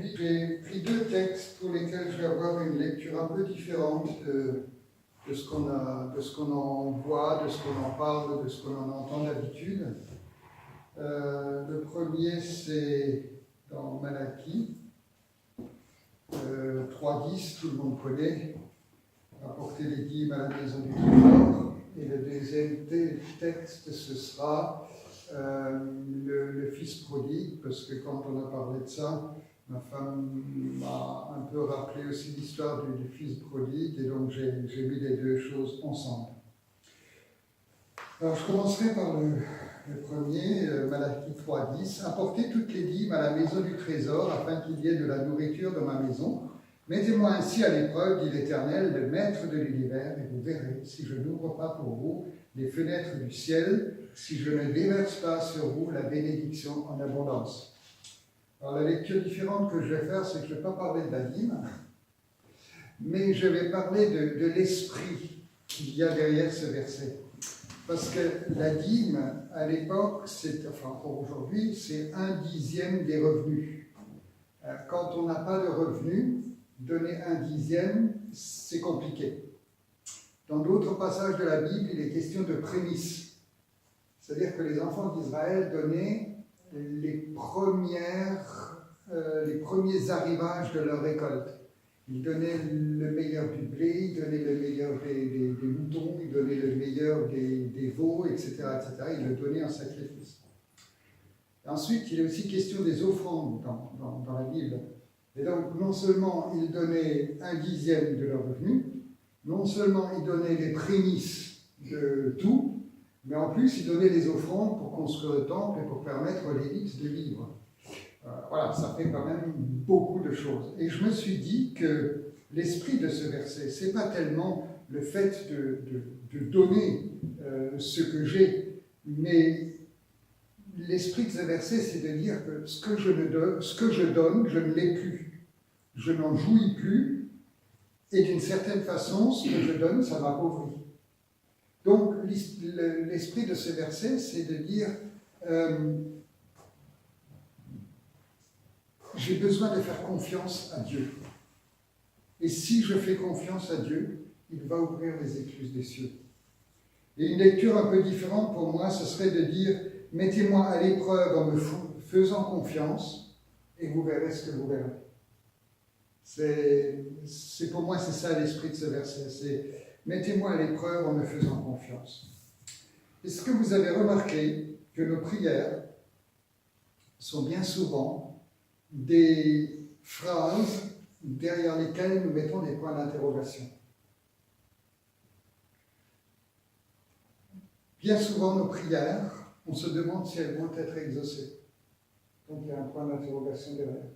Aujourd'hui, j'ai pris deux textes pour lesquels je vais avoir une lecture un peu différente de ce qu'on en voit, de ce qu'on en parle, de ce qu'on en entend d'habitude. Le premier, c'est dans Malachie 3.10, tout le monde connaît, apporter les dîmes à la maison du trésor. Et le deuxième texte, ce sera le fils prodigue, parce que quand on a parlé de ça, ma femme m'a un peu rappelé aussi l'histoire du fils prodigue, et donc j'ai mis les deux choses ensemble. Alors je commencerai par le premier, Malachie 3.10. Apportez toutes les dîmes à la maison du trésor, afin qu'il y ait de la nourriture dans ma maison. Mettez-moi ainsi à l'épreuve, dit l'Éternel, le Maître de l'univers, et vous verrez si je n'ouvre pas pour vous les fenêtres du ciel, si je ne déverse pas sur vous la bénédiction en abondance. Alors la lecture différente que je vais faire, c'est que je ne vais pas parler de la dîme, mais je vais parler de l'esprit qu'il y a derrière ce verset. Parce que la dîme, à l'époque, pour aujourd'hui, c'est 1/10 des revenus. Quand on n'a pas de revenus, donner 1/10, c'est compliqué. Dans d'autres passages de la Bible, il est question de prémices. C'est-à-dire que les enfants d'Israël donnaient les premiers arrivages de leur récolte. Ils donnaient le meilleur du blé, ils donnaient le meilleur des moutons, ils donnaient le meilleur des veaux, etc., etc. Ils le donnaient en sacrifice. Et ensuite, il est aussi question des offrandes dans la Bible. Et donc, non seulement ils donnaient 1/10 de leur revenu, non seulement ils donnaient les prémices de tout, mais en plus ils donnaient les offrandes pour construire le temple et pour permettre aux Lévites de vivre. Voilà, ça fait quand même beaucoup de choses. Et je me suis dit que l'esprit de ce verset, c'est pas tellement le fait de donner ce que j'ai, mais l'esprit de ce verset, c'est de dire que ce que je donne, je ne l'ai plus. Je n'en jouis plus, et d'une certaine façon, ce que je donne, ça m'appauvrit. Donc, l'esprit de ce verset, c'est de dire j'ai besoin de faire confiance à Dieu. Et si je fais confiance à Dieu, il va ouvrir les écluses des cieux. Et une lecture un peu différente pour moi, ce serait de dire mettez-moi à l'épreuve en me faisant confiance, et vous verrez ce que vous verrez. Pour moi, c'est ça l'esprit de ce verset. C'est mettez-moi à l'épreuve en me faisant confiance. Est-ce que vous avez remarqué que nos prières sont bien souvent des phrases derrière lesquelles nous mettons des points d'interrogation? Bien souvent, nos prières, on se demande si elles vont être exaucées. Donc, il y a un point d'interrogation derrière.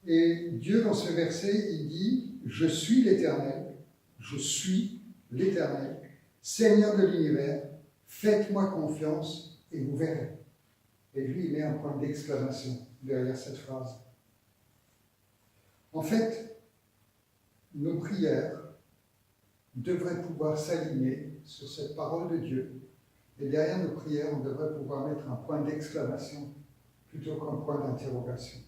Et Dieu, dans ce verset, il dit « Je suis l'Éternel, Seigneur de l'univers, faites-moi confiance et vous verrez. » Et lui, il met un point d'exclamation derrière cette phrase. En fait, nos prières devraient pouvoir s'aligner sur cette parole de Dieu. Et derrière nos prières, on devrait pouvoir mettre un point d'exclamation plutôt qu'un point d'interrogation.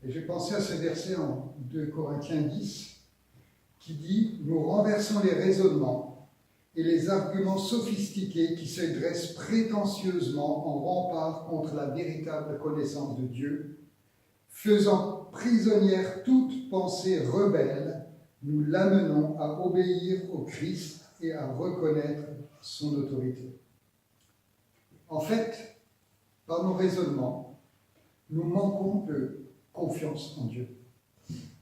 Et j'ai pensé à ce verset en 2 Corinthiens 10 qui dit « Nous renversons les raisonnements et les arguments sophistiqués qui se dressent prétentieusement en rempart contre la véritable connaissance de Dieu, faisant prisonnière toute pensée rebelle, nous l'amenons à obéir au Christ et à reconnaître son autorité. » En fait, par nos raisonnements, nous manquons de confiance en Dieu.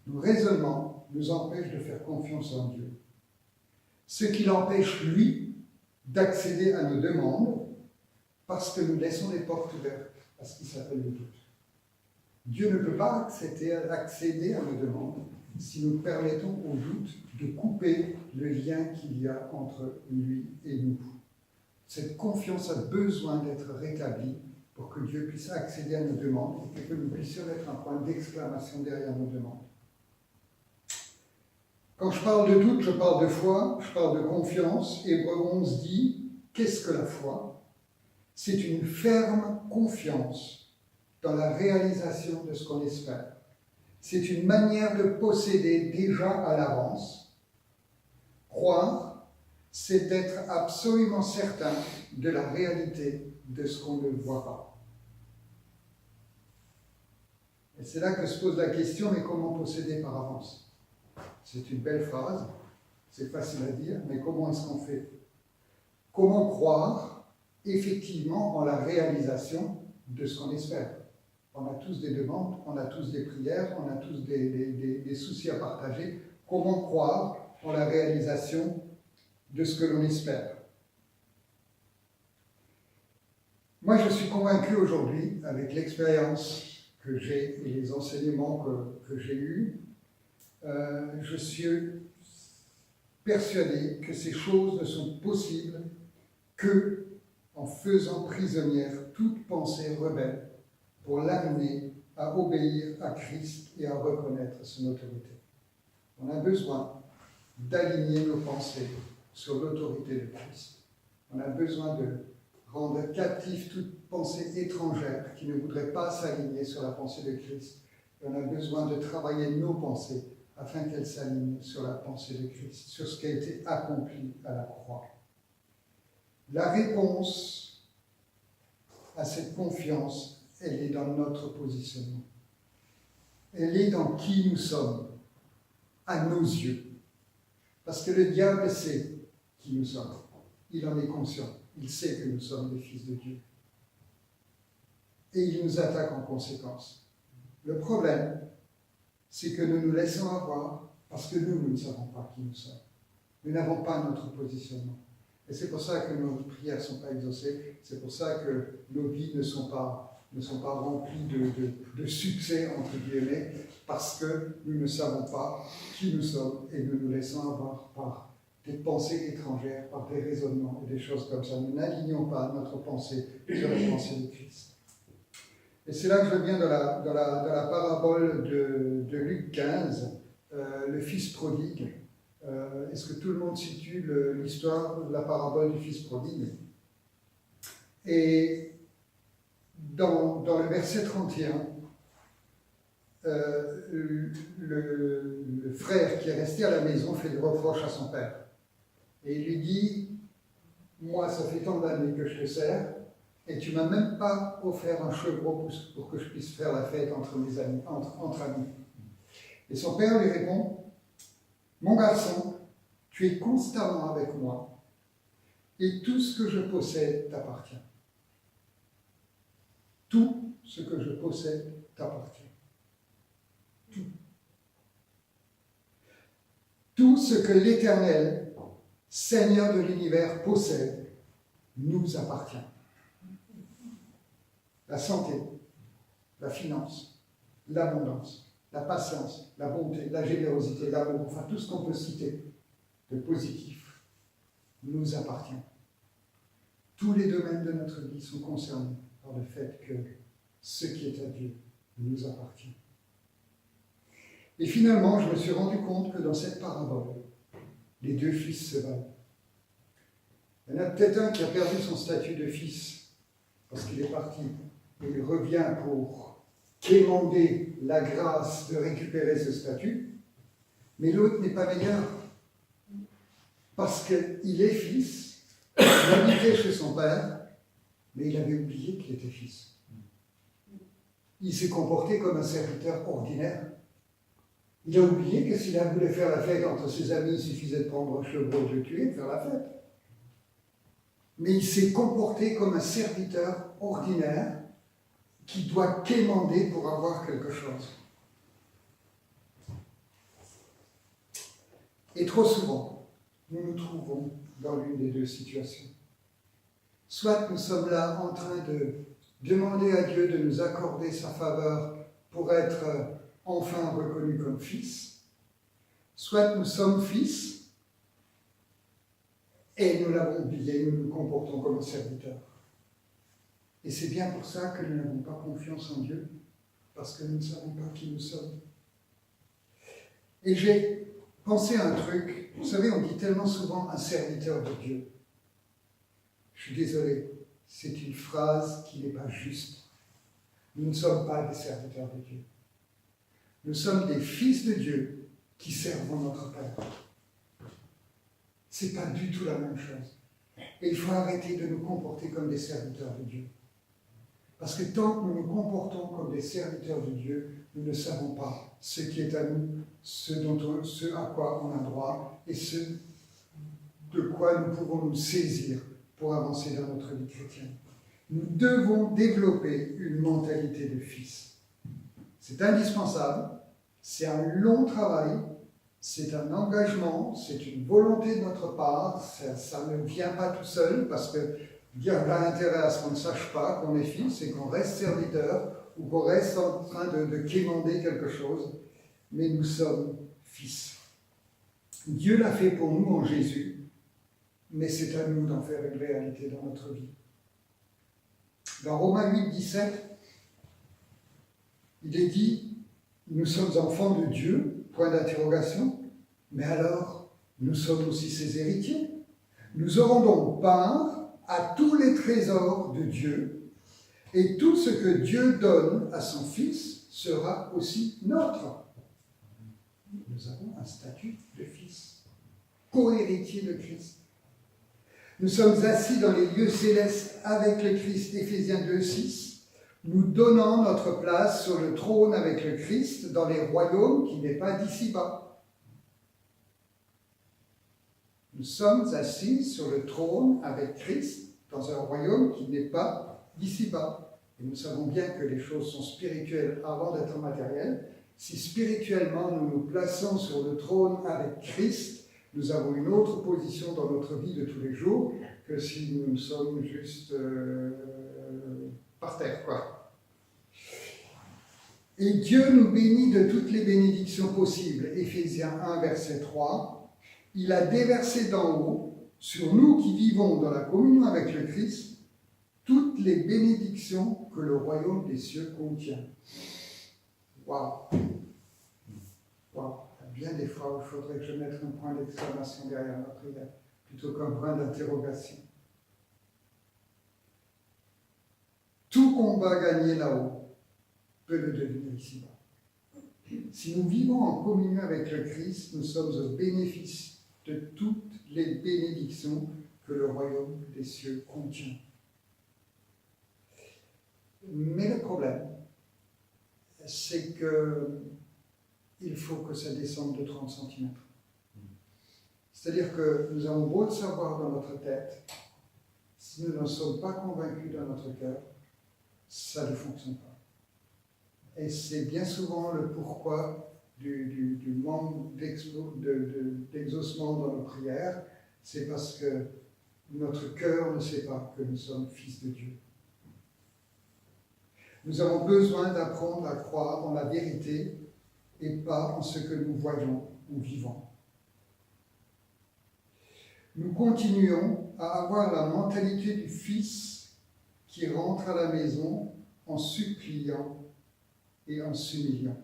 Nos raisonnements nous empêchent de faire confiance en Dieu. Ce qui l'empêche, lui, d'accéder à nos demandes, parce que nous laissons les portes ouvertes à ce qui s'appelle le doute. Dieu ne peut pas accéder à nos demandes si nous permettons au doute de couper le lien qu'il y a entre lui et nous. Cette confiance a besoin d'être rétablie pour que Dieu puisse accéder à nos demandes et que nous puissions mettre un point d'exclamation derrière nos demandes. Quand je parle de doute, je parle de foi, je parle de confiance. Hébreux 11 dit, qu'est-ce que la foi? C'est une ferme confiance dans la réalisation de ce qu'on espère. C'est une manière de posséder déjà à l'avance. Croire, c'est être absolument certain de la réalité de ce qu'on ne voit pas. Et c'est là que se pose la question, mais comment posséder par avance? C'est une belle phrase, c'est facile à dire, mais comment est-ce qu'on fait? Comment croire effectivement en la réalisation de ce qu'on espère? On a tous des demandes, on a tous des prières, on a tous des soucis à partager. Comment croire en la réalisation de ce que l'on espère? Moi, je suis convaincu aujourd'hui, avec l'expérience que j'ai et les enseignements que j'ai eus, je suis persuadé que ces choses ne sont possibles que en faisant prisonnière toute pensée rebelle pour l'amener à obéir à Christ et à reconnaître son autorité. On a besoin d'aligner nos pensées sur l'autorité de Christ. On a besoin de rendre captive toute pensée étrangère qui ne voudrait pas s'aligner sur la pensée de Christ. Et on a besoin de travailler nos pensées afin qu'elles s'alignent sur la pensée de Christ, sur ce qui a été accompli à la croix. La réponse à cette confiance, elle est dans notre positionnement. Elle est dans qui nous sommes, à nos yeux. Parce que le diable sait qui nous sommes. Il en est conscient. Il sait que nous sommes les fils de Dieu. Et il nous attaque en conséquence. Le problème, c'est que nous nous laissons avoir parce que nous ne savons pas qui nous sommes. Nous n'avons pas notre positionnement. Et c'est pour ça que nos prières ne sont pas exaucées. C'est pour ça que nos vies ne sont pas remplies de succès, entre guillemets, parce que nous ne savons pas qui nous sommes et nous nous laissons avoir par des pensées étrangères, par des raisonnements et des choses comme ça. Nous n'alignons pas notre pensée sur la pensée de Christ. Et c'est là que je viens de la parabole de Luc 15, le fils prodigue. Est-ce que tout le monde situe l'histoire de la parabole du fils prodigue? Et dans le verset 31, le frère qui est resté à la maison fait des reproches à son père. Et il lui dit, moi, ça fait tant d'années que je te sers, et tu ne m'as même pas offert un chevreau pour que je puisse faire la fête entre mes amis, entre amis. Et son père lui répond, mon garçon, tu es constamment avec moi, et tout ce que je possède t'appartient. Tout ce que je possède t'appartient. Tout. Tout ce que l'Éternel, Seigneur de l'univers, possède, nous appartient. La santé, la finance, l'abondance, la patience, la bonté, la générosité, l'amour, enfin tout ce qu'on peut citer de positif, nous appartient. Tous les domaines de notre vie sont concernés par le fait que ce qui est à Dieu nous appartient. Et finalement, je me suis rendu compte que dans cette parabole, les deux fils se valent. Il y en a peut-être un qui a perdu son statut de fils parce qu'il est parti et il revient pour quémander la grâce de récupérer ce statut, mais l'autre n'est pas meilleur parce qu'il est fils, il habitait chez son père, mais il avait oublié qu'il était fils. Il s'est comporté comme un serviteur ordinaire. Il a oublié que s'il voulait faire la fête entre ses amis, il suffisait de prendre un chevreau, de le tuer, de faire la fête. Mais il s'est comporté comme un serviteur ordinaire qui doit quémander pour avoir quelque chose. Et trop souvent, nous nous trouvons dans l'une des deux situations. Soit nous sommes là en train de demander à Dieu de nous accorder sa faveur pour être enfin reconnus comme fils, soit nous sommes fils et nous l'avons oublié, nous nous comportons comme serviteurs. Et c'est bien pour ça que nous n'avons pas confiance en Dieu, parce que nous ne savons pas qui nous sommes. Et j'ai pensé à un truc, vous savez, on dit tellement souvent un serviteur de Dieu. Je suis désolé, c'est une phrase qui n'est pas juste. Nous ne sommes pas des serviteurs de Dieu. Nous sommes des fils de Dieu qui servons notre Père. Ce n'est pas du tout la même chose. Et il faut arrêter de nous comporter comme des serviteurs de Dieu. Parce que tant que nous nous comportons comme des serviteurs de Dieu, nous ne savons pas ce qui est à nous, ce à quoi on a droit et ce de quoi nous pouvons nous saisir pour avancer dans notre vie chrétienne. Nous devons développer une mentalité de fils. C'est indispensable, c'est un long travail, c'est un engagement, c'est une volonté de notre part, ça ne vient pas tout seul parce que Dieu n'a pas intérêt à ce qu'on ne sache pas qu'on est fils et qu'on reste serviteur ou qu'on reste en train de quémander quelque chose, mais nous sommes fils. Dieu l'a fait pour nous en Jésus, mais c'est à nous d'en faire une réalité dans notre vie. Dans Romains 8, 17, il est dit « Nous sommes enfants de Dieu », point d'interrogation, mais alors, nous sommes aussi ses héritiers. Nous aurons donc part à tous les trésors de Dieu, et tout ce que Dieu donne à son Fils sera aussi nôtre. Nous avons un statut de fils, co-héritier de Christ. Nous sommes assis dans les lieux célestes avec le Christ, Éphésiens 2, 6, nous donnant notre place sur le trône avec le Christ dans les royaumes qui n'est pas d'ici-bas. Nous sommes assis sur le trône avec Christ dans un royaume qui n'est pas d'ici-bas. Et nous savons bien que les choses sont spirituelles avant d'être matérielles. Si spirituellement nous nous plaçons sur le trône avec Christ, nous avons une autre position dans notre vie de tous les jours que si nous sommes juste par terre, quoi. Et Dieu nous bénit de toutes les bénédictions possibles. Éphésiens 1, verset 3. Il a déversé d'en haut, sur nous qui vivons dans la communion avec le Christ, toutes les bénédictions que le royaume des cieux contient. Waouh! Waouh! Bien des fois, il faudrait que je mette un point d'exclamation derrière ma prière, plutôt qu'un point d'interrogation. Tout combat gagné là-haut peut le devenir ici-bas. Si nous vivons en communion avec le Christ, nous sommes au bénéfice de toutes les bénédictions que le royaume des cieux contient. Mais le problème, c'est que il faut que ça descende de 30 cm. C'est-à-dire que nous avons beau le savoir dans notre tête, si nous n'en sommes pas convaincus dans notre cœur, ça ne fonctionne pas. Et c'est bien souvent le pourquoi du manque d'exaucement dans nos prières, c'est parce que notre cœur ne sait pas que nous sommes fils de Dieu. Nous avons besoin d'apprendre à croire en la vérité et pas en ce que nous voyons ou vivons. Nous continuons à avoir la mentalité du fils qui rentre à la maison en suppliant et en s'humiliant.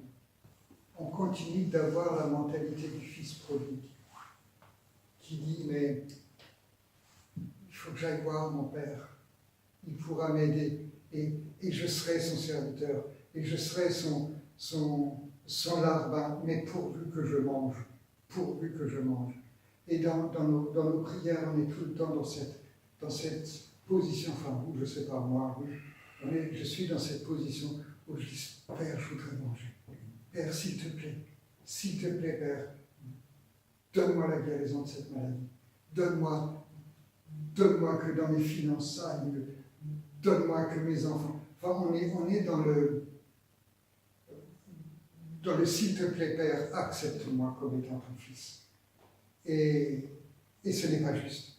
On continue d'avoir la mentalité du fils prodigue qui dit « mais il faut que j'aille voir mon père, il pourra m'aider et je serai son serviteur et je serai son larbin, mais pourvu que je mange, pourvu que je mange. » Et dans nos prières, on est tout le temps dans cette position, enfin vous, je ne sais pas moi, oui, je suis dans cette position où je dis, Père, je voudrais manger. Père, s'il te plaît, Père, donne-moi la guérison de cette maladie. Donne-moi que dans mes finances ça aille mieux. Donne-moi que mes enfants. Enfin, on est dans le s'il te plaît, Père, accepte-moi comme étant ton fils. Et ce n'est pas juste.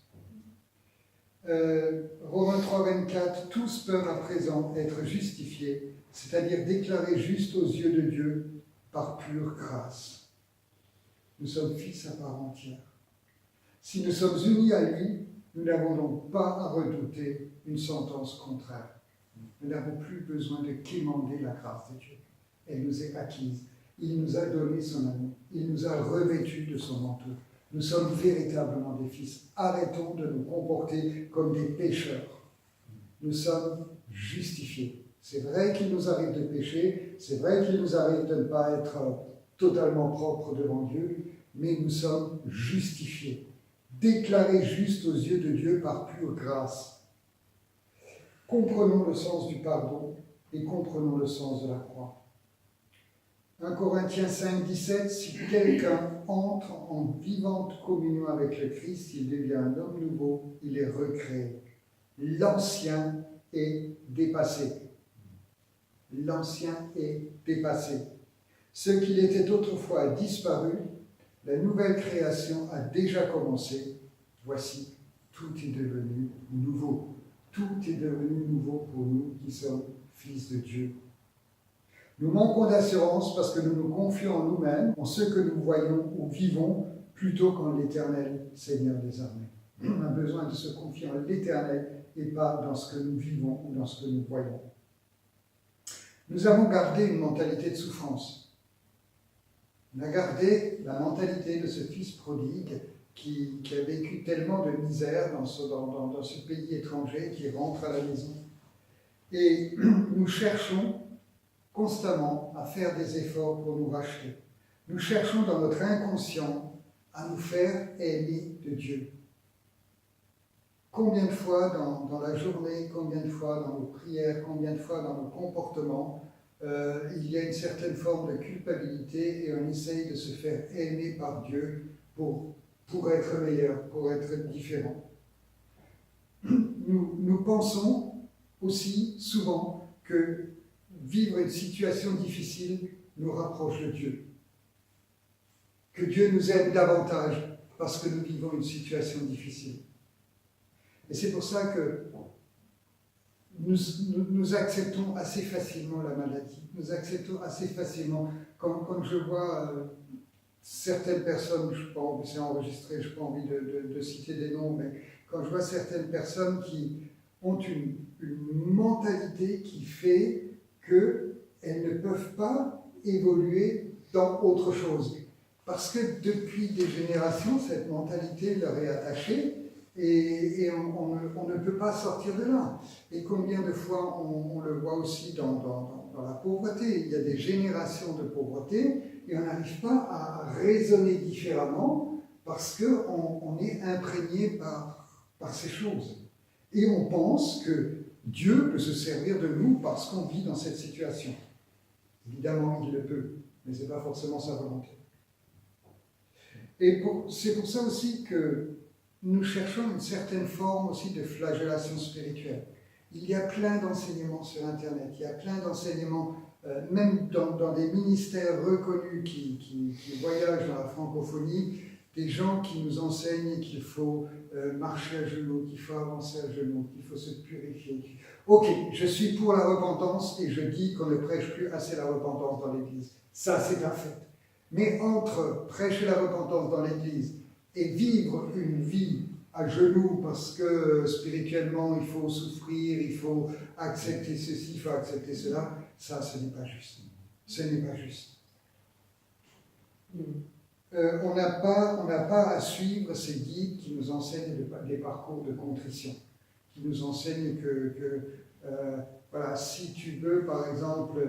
Romains 3, 24, tous peuvent à présent être justifiés, c'est-à-dire déclarés justes aux yeux de Dieu par pure grâce. Nous sommes fils à part entière. Si nous sommes unis à lui, nous n'avons donc pas à redouter une sentence contraire. Nous n'avons plus besoin de quémander la grâce de Dieu. Elle nous est acquise. Il nous a donné son amour. Il nous a revêtus de son manteau. Nous sommes véritablement des fils. Arrêtons de nous comporter comme des pécheurs. Nous sommes justifiés C'est vrai qu'il nous arrive de pécher, c'est vrai qu'il nous arrive de ne pas être totalement propres devant Dieu, mais nous sommes justifiés, déclarés justes aux yeux de Dieu par pure grâce. Comprenons le sens du pardon et comprenons le sens de la croix. 1 Corinthiens 5, 17, si quelqu'un entre en vivante communion avec le Christ, il devient un homme nouveau, il est recréé. L'ancien est dépassé. L'ancien est dépassé. Ce qu'il était autrefois a disparu, la nouvelle création a déjà commencé. Voici, tout est devenu nouveau. Tout est devenu nouveau pour nous qui sommes fils de Dieu. Nous manquons d'assurance parce que nous nous confions en nous-mêmes, en ce que nous voyons ou vivons, plutôt qu'en l'Éternel, Seigneur des armées. On a besoin de se confier en l'Éternel et pas dans ce que nous vivons ou dans ce que nous voyons. Nous avons gardé une mentalité de souffrance. On a gardé la mentalité de ce fils prodigue qui a vécu tellement de misère dans ce pays étranger, qui rentre à la maison. Et nous cherchons constamment à faire des efforts pour nous racheter. Nous cherchons dans notre inconscient à nous faire aimer de Dieu. Combien de fois dans la journée, combien de fois dans nos prières, combien de fois dans nos comportements, il y a une certaine forme de culpabilité et on essaye de se faire aimer par Dieu pour être meilleur, pour être différent. Nous pensons aussi souvent que vivre une situation difficile nous rapproche de Dieu. Que Dieu nous aide davantage parce que nous vivons une situation difficile. Et c'est pour ça que nous acceptons assez facilement la maladie. Nous acceptons assez facilement. Quand je vois certaines personnes, c'est enregistré, je n'ai pas envie de citer des noms, mais quand je vois certaines personnes qui ont une mentalité qui fait qu'elles ne peuvent pas évoluer dans autre chose. Parce que depuis des générations, cette mentalité leur est attachée et on ne peut pas sortir de là. Et combien de fois on le voit aussi dans la pauvreté. Il y a des générations de pauvreté et on n'arrive pas à raisonner différemment parce qu'on est imprégné par ces choses. Et on pense que Dieu peut se servir de nous parce qu'on vit dans cette situation. Évidemment, il le peut, mais ce n'est pas forcément sa volonté. Et c'est pour ça aussi que nous cherchons une certaine forme aussi de flagellation spirituelle. Il y a plein d'enseignements sur Internet, il y a plein d'enseignements, même dans des ministères reconnus qui voyagent dans la francophonie, des gens qui nous enseignent qu'il faut marcher à genoux, qu'il faut avancer à genoux, qu'il faut se purifier. Ok, je suis pour la repentance et je dis qu'on ne prêche plus assez la repentance dans l'Église. Ça, c'est un fait. Mais entre prêcher la repentance dans l'Église et vivre une vie à genoux parce que spirituellement il faut souffrir, il faut accepter ceci, il faut accepter cela, ça, ce n'est pas juste. Ce n'est pas juste. On n'a pas à suivre ces guides qui nous enseignent des parcours de contrition, qui nous enseignent que voilà, si tu veux, par exemple,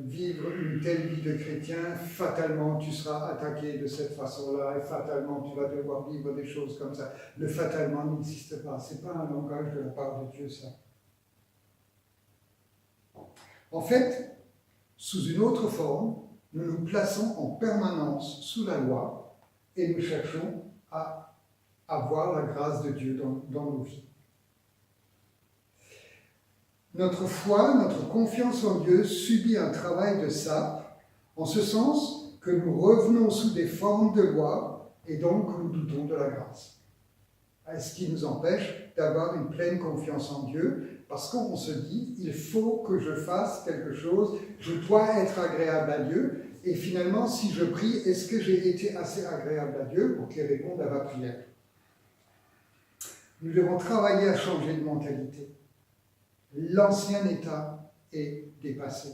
vivre une telle vie de chrétien, fatalement tu seras attaqué de cette façon-là et fatalement tu vas devoir vivre des choses comme ça. Le fatalement n'existe pas. Ce n'est pas un langage de la part de Dieu, ça. En fait, sous une autre forme, nous nous plaçons en permanence sous la loi et nous cherchons à avoir la grâce de Dieu dans nos vies. Notre foi, notre confiance en Dieu subit un travail de sape, en ce sens que nous revenons sous des formes de loi et donc nous doutons de la grâce. Ce qui nous empêche d'avoir une pleine confiance en Dieu, parce qu'on se dit, il faut que je fasse quelque chose, je dois être agréable à Dieu, et finalement, si je prie, est-ce que j'ai été assez agréable à Dieu pour qu'il réponde à ma prière? Nous devons travailler à changer de mentalité. L'ancien état est dépassé.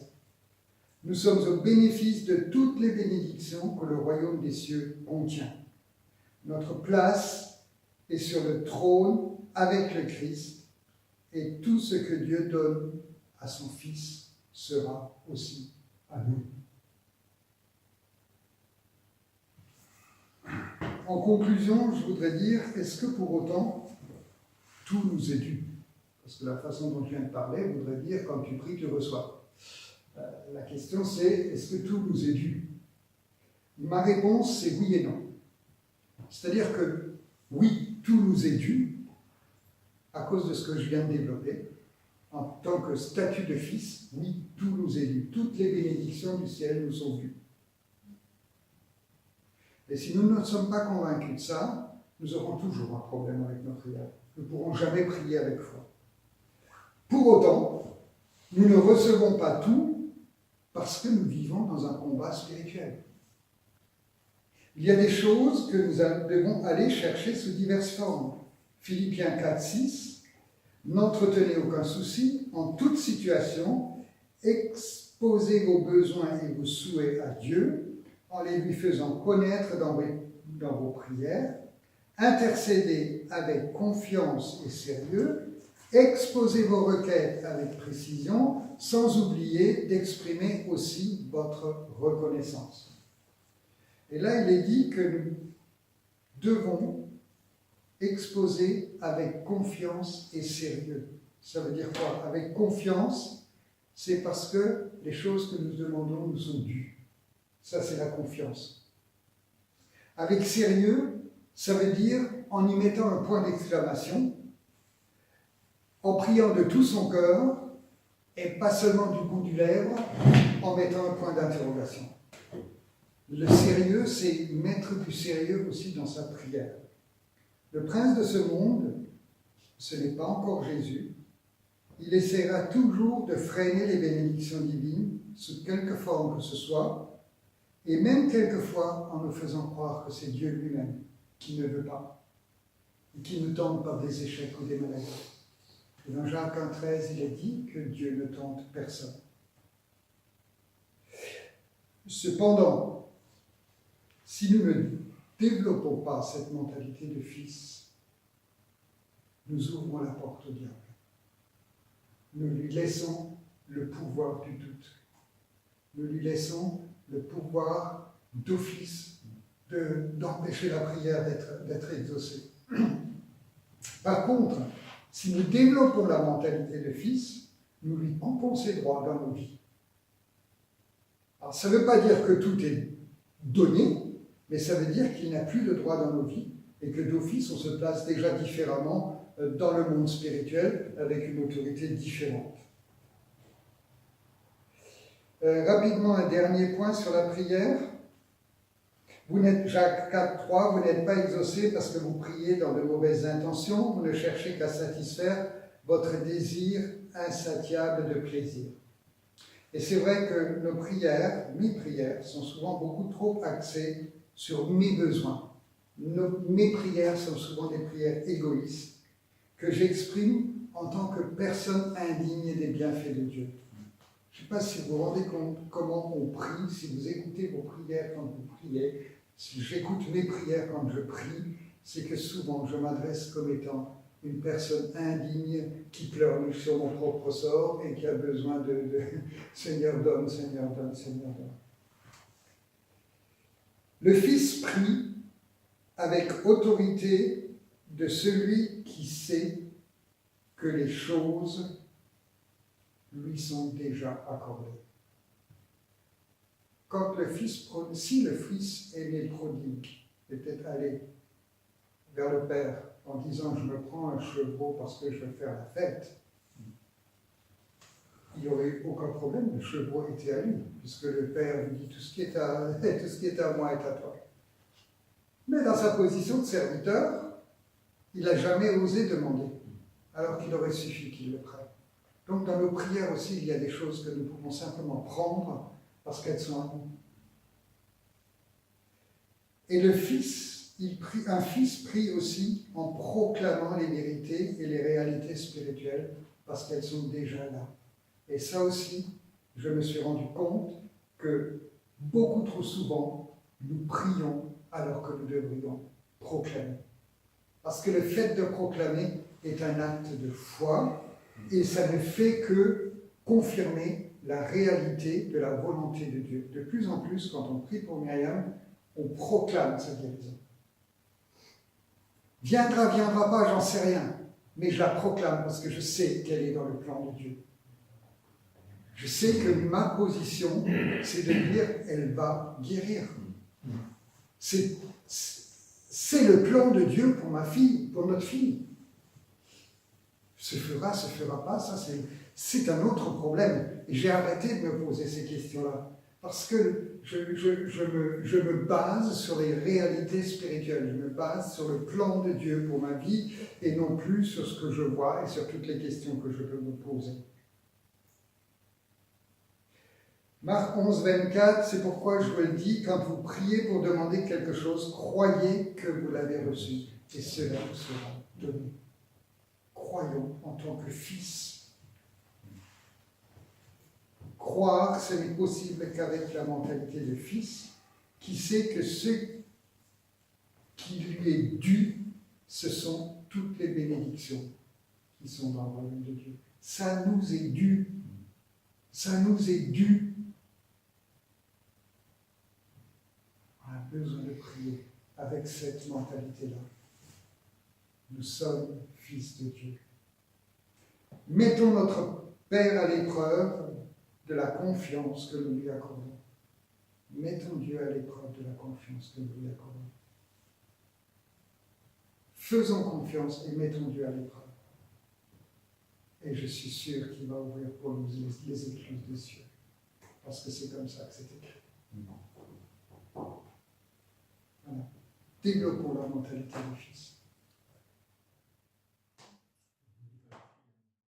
Nous sommes au bénéfice de toutes les bénédictions que le royaume des cieux contient. Notre place est sur le trône avec le Christ et tout ce que Dieu donne à son Fils sera aussi à nous. En conclusion, je voudrais dire, est-ce que pour autant, tout nous est dû? Parce que la façon dont je viens de parler voudrait dire, quand tu pries, tu reçois. La question c'est, est-ce que tout nous est dû? Ma réponse, c'est oui et non. C'est-à-dire que, oui, tout nous est dû, à cause de ce que je viens de développer. En tant que statut de fils, oui, tout nous est dû. Toutes les bénédictions du ciel nous sont dues. Et si nous ne sommes pas convaincus de ça, nous aurons toujours un problème avec nos prières. Nous ne pourrons jamais prier avec foi. Pour autant, nous ne recevons pas tout parce que nous vivons dans un combat spirituel. Il y a des choses que nous devons aller chercher sous diverses formes. Philippiens 4, 6, n'entretenez aucun souci, en toute situation, exposez vos besoins et vos souhaits à Dieu, en les lui faisant connaître dans vos prières, intercédez avec confiance et sérieux, exposez vos requêtes avec précision, sans oublier d'exprimer aussi votre reconnaissance. Et là, il est dit que nous devons exposer avec confiance et sérieux. Ça veut dire quoi? Avec confiance, c'est parce que les choses que nous demandons nous sont dues. Ça, c'est la confiance. Avec sérieux, ça veut dire en y mettant un point d'exclamation, en priant de tout son cœur, et pas seulement du bout du lèvre, en mettant un point d'interrogation. Le sérieux, c'est mettre du sérieux aussi dans sa prière. Le prince de ce monde, ce n'est pas encore Jésus. Il essaiera toujours de freiner les bénédictions divines, sous quelque forme que ce soit, et même quelquefois en nous faisant croire que c'est Dieu lui-même qui ne veut pas, et qui ne tente par des échecs ou des maladies. Et dans Jacques 1,13, il est dit que Dieu ne tente personne. Cependant, si nous ne développons pas cette mentalité de fils, nous ouvrons la porte au diable. Nous lui laissons le pouvoir du doute. Nous lui laissons le pouvoir d'office d'empêcher la prière d'être exaucée. Par contre, si nous développons la mentalité de fils, nous lui coupons ses droits dans nos vies. Alors, ça ne veut pas dire que tout est donné, mais ça veut dire qu'il n'a plus de droit dans nos vies et que d'office, on se place déjà différemment dans le monde spirituel avec une autorité différente. Rapidement, un dernier point sur la prière. Jacques 4, 3, vous n'êtes pas exaucés parce que vous priez dans de mauvaises intentions, vous ne cherchez qu'à satisfaire votre désir insatiable de plaisir. Et c'est vrai que nos prières, mes prières, sont souvent beaucoup trop axées sur mes besoins. Mes prières sont souvent des prières égoïstes que j'exprime en tant que personne indigne des bienfaits de Dieu. Je ne sais pas si vous vous rendez compte comment on prie, si vous écoutez vos prières quand vous priez, si j'écoute mes prières quand je prie, c'est que souvent je m'adresse comme étant une personne indigne qui pleure sur mon propre sort et qui a besoin de Seigneur donne, Seigneur donne, Seigneur donne. Le Fils prie avec autorité de celui qui sait que les choses lui sont déjà accordées. Si le Fils aimé prodigue était allé vers le Père en disant « je me prends un chevreau parce que je veux faire la fête », il n'y aurait eu aucun problème, le chevreau était à lui, puisque le Père lui dit « tout ce qui est à moi est à toi ». Mais dans sa position de serviteur, il n'a jamais osé demander, alors qu'il aurait suffi qu'il le prenne. Donc dans nos prières aussi, il y a des choses que nous pouvons simplement prendre parce qu'elles sont à nous. Et le Fils, un Fils prie aussi en proclamant les vérités et les réalités spirituelles parce qu'elles sont déjà là. Et ça aussi, je me suis rendu compte que beaucoup trop souvent, nous prions alors que nous devrions proclamer. Parce que le fait de proclamer est un acte de foi et ça ne fait que confirmer la réalité de la volonté de Dieu. De plus en plus, quand on prie pour Myriam, on proclame sa guérison. Viendra, viendra pas, j'en sais rien, mais je la proclame parce que je sais qu'elle est dans le plan de Dieu. Je sais que ma position, c'est de dire, elle va guérir. C'est le plan de Dieu pour ma fille, pour notre fille. Se fera pas, ça c'est un autre problème. Et j'ai arrêté de me poser ces questions-là. Parce que je me base sur les réalités spirituelles. Je me base sur le plan de Dieu pour ma vie et non plus sur ce que je vois et sur toutes les questions que je peux me poser. Marc 11, 24, c'est pourquoi je vous le dis, quand vous priez pour demander quelque chose, croyez que vous l'avez reçu et cela vous sera donné. Croyons en tant que fils. Croire, ce n'est possible qu'avec la mentalité de fils, qui sait que ce qui lui est dû, ce sont toutes les bénédictions qui sont dans le royaume de Dieu. Ça nous est dû. Ça nous est dû. On a besoin de prier avec cette mentalité-là. Nous sommes fils de Dieu. Mettons notre Père à l'épreuve de la confiance que nous lui accordons. Mettons Dieu à l'épreuve de la confiance que nous lui accordons. Faisons confiance et mettons Dieu à l'épreuve. Et je suis sûr qu'il va ouvrir pour nous les écluses des cieux. Parce que c'est comme ça que c'est écrit. Voilà. Développons la mentalité du Fils.